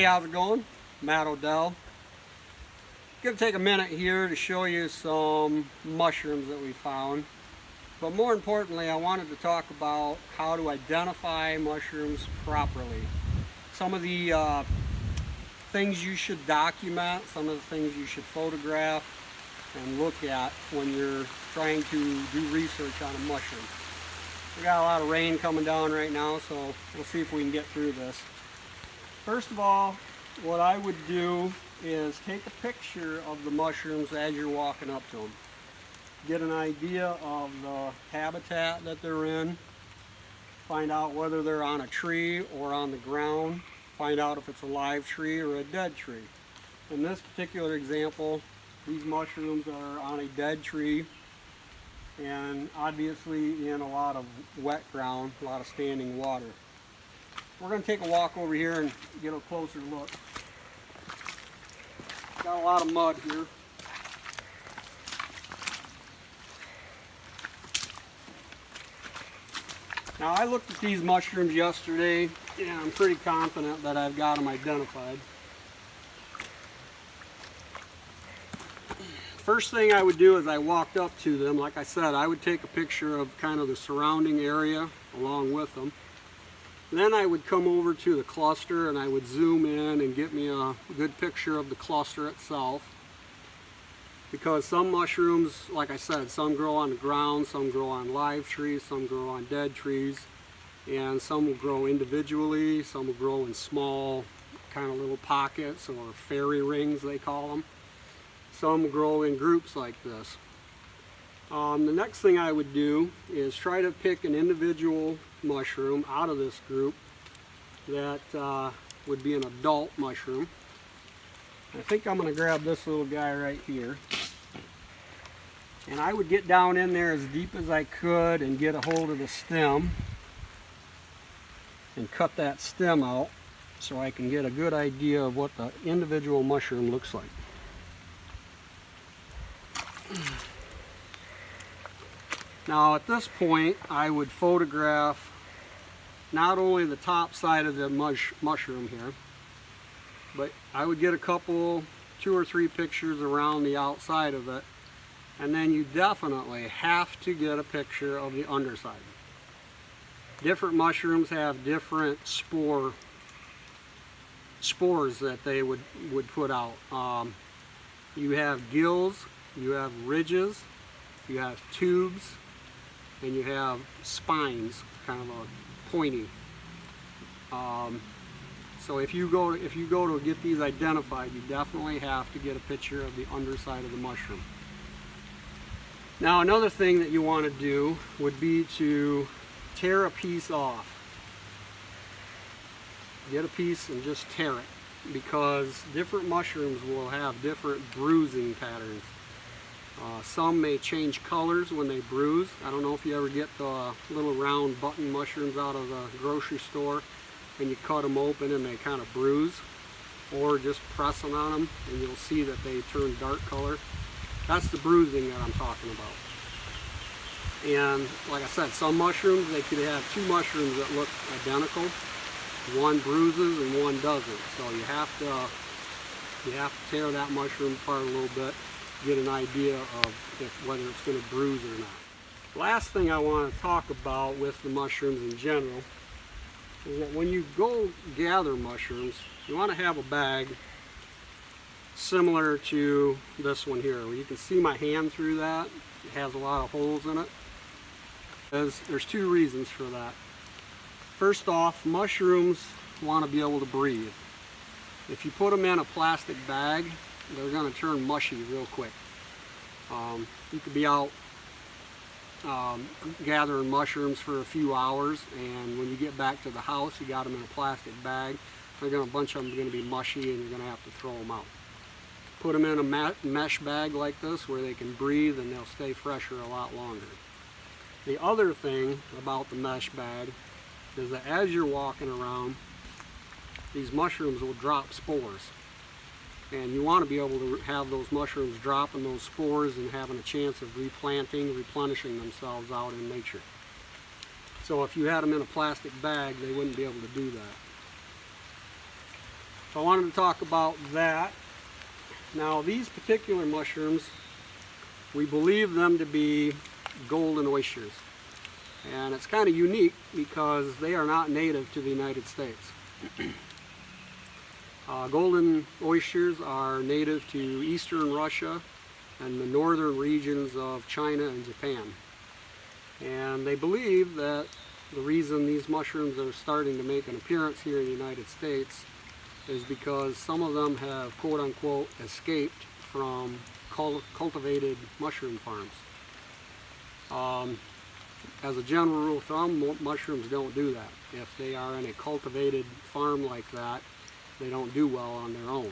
Hey, how's it going? Matt Odell. Gonna take a minute here to show you some mushrooms that we found. But more importantly, I wanted to talk about how to identify mushrooms properly. Some of the things you should document, some of the things you should photograph and look at when you're trying to do research on a mushroom. We got a lot of rain coming down right now, so we'll see if we can get through this. First of all, what I would do is take a picture of the mushrooms as you're walking up to them. Get an idea of the habitat that they're in. Find out whether they're on a tree or on the ground. Find out if it's a live tree or a dead tree. In this particular example, these mushrooms are on a dead tree and obviously in a lot of wet ground, a lot of standing water. We're going to take a walk over here and get a closer look. Got a lot of mud here. Now I looked at these mushrooms yesterday and I'm pretty confident that I've got them identified. First thing I would do as I walked up to them, like I said, I would take a picture of kind of the surrounding area along with them. Then I would come over to the cluster and I would zoom in and get me a good picture of the cluster itself. Because some mushrooms, like I said, some grow on the ground, some grow on live trees, some grow on dead trees, and some will grow individually, some will grow in small kind of little pockets or fairy rings they call them. Some will grow in groups like this. The next thing I would do is try to pick an individual mushroom out of this group that would be an adult mushroom. I think I'm going to grab this little guy right here. And I would get down in there as deep as I could and get a hold of the stem and cut that stem out so I can get a good idea of what the individual mushroom looks like. Now at this point I would photograph not only the top side of the mushroom here, but I would get a couple, 2 or 3 pictures around the outside of it, and then you definitely have to get a picture of the underside. Different mushrooms have different spores that they would put out. You have gills, you have ridges, you have tubes, and you have spines, kind of a pointy. So if you go to get these identified, you definitely have to get a picture of the underside of the mushroom. Now another thing that you want to do would be to tear a piece off. Get a piece and just tear it, because different mushrooms will have different bruising patterns. Some may change colors when they bruise. I don't know if you ever get the little round button mushrooms out of the grocery store and you cut them open and they kind of bruise, or just pressing on them and you'll see that they turn dark color. That's the bruising that I'm talking about. And like I said, some mushrooms, they could have 2 mushrooms that look identical. One bruises and one doesn't. So you have to tear that mushroom apart a little bit, get an idea of whether it's going to bruise or not. Last thing I want to talk about with the mushrooms in general is that when you go gather mushrooms, you want to have a bag similar to this one here, where you can see my hand through that. It has a lot of holes in it. There's 2 reasons for that. First off, mushrooms want to be able to breathe. If you put them in a plastic bag, they're going to turn mushy real quick. You could be out gathering mushrooms for a few hours, and when you get back to the house, you got them in a plastic bag. A bunch of them are going to be mushy, and you're going to have to throw them out. Put them in a mesh bag like this where they can breathe, and they'll stay fresher a lot longer. The other thing about the mesh bag is that as you're walking around, these mushrooms will drop spores. And you want to be able to have those mushrooms dropping those spores and having a chance of replenishing themselves out in nature. So if you had them in a plastic bag, they wouldn't be able to do that. So I wanted to talk about that. Now these particular mushrooms, we believe them to be golden oysters. And it's kind of unique because they are not native to the United States. Golden oysters are native to eastern Russia and the northern regions of China and Japan. And they believe that the reason these mushrooms are starting to make an appearance here in the United States is because some of them have quote-unquote escaped from cultivated mushroom farms. As a general rule of thumb, mushrooms don't do that. If they are in a cultivated farm like that, they don't do well on their own.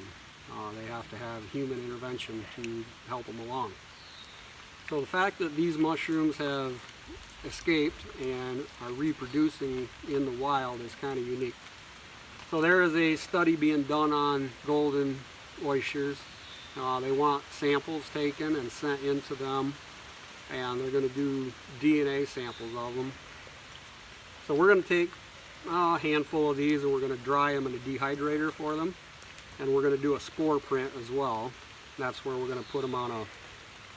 They have to have human intervention to help them along. So the fact that these mushrooms have escaped and are reproducing in the wild is kind of unique. So there is a study being done on golden oysters. They want samples taken and sent into them, and they're going to do DNA samples of them. So we're going to take a handful of these and we're going to dry them in a dehydrator for them, and we're going to do a spore print as well. That's where we're going to put them on a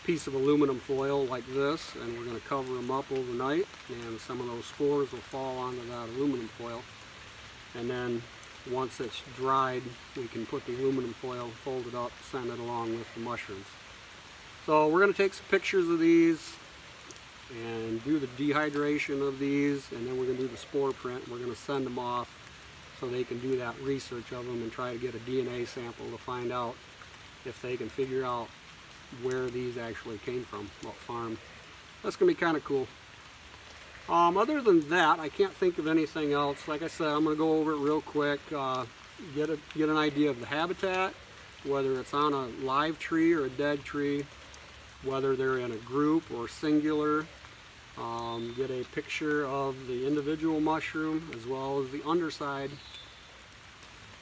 piece of aluminum foil like this, and we're going to cover them up overnight, and some of those spores will fall onto that aluminum foil. And then once it's dried, we can put the aluminum foil, fold it up, send it along with the mushrooms. So we're going to take some pictures of these and do the dehydration of these, and then we're going to do the spore print. We're going to send them off so they can do that research of them and try to get a DNA sample to find out if they can figure out where these actually came from, what farm. That's going to be kind of cool. Other than that, I can't think of anything else. Like I said, I'm going to go over it real quick, get an idea of the habitat, whether it's on a live tree or a dead tree, whether they're in a group or singular, get a picture of the individual mushroom as well as the underside,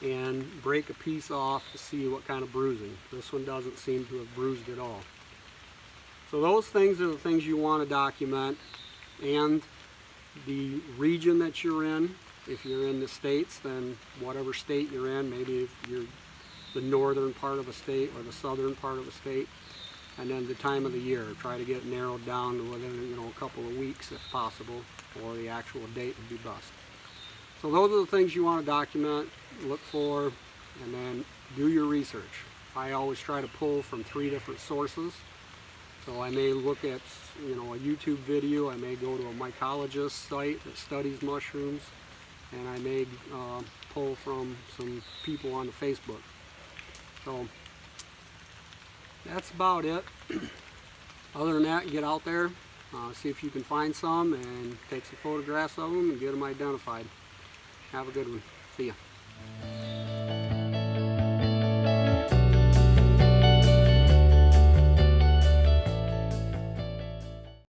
and break a piece off to see what kind of bruising. This one doesn't seem to have bruised at all. So those things are the things you want to document, and the region that you're in. If you're in the States, then whatever state you're in, maybe if you're the northern part of a state or the southern part of a state, and then the time of the year. Try to get it narrowed down to within a couple of weeks if possible, or the actual date would be best. So those are the things you want to document, look for, and then do your research. I always try to pull from 3 different sources. So I may look at a YouTube video, I may go to a mycologist site that studies mushrooms, and I may pull from some people on the Facebook. So that's about it. Other than that, get out there, see if you can find some and take some photographs of them and get them identified. Have a good one. See ya.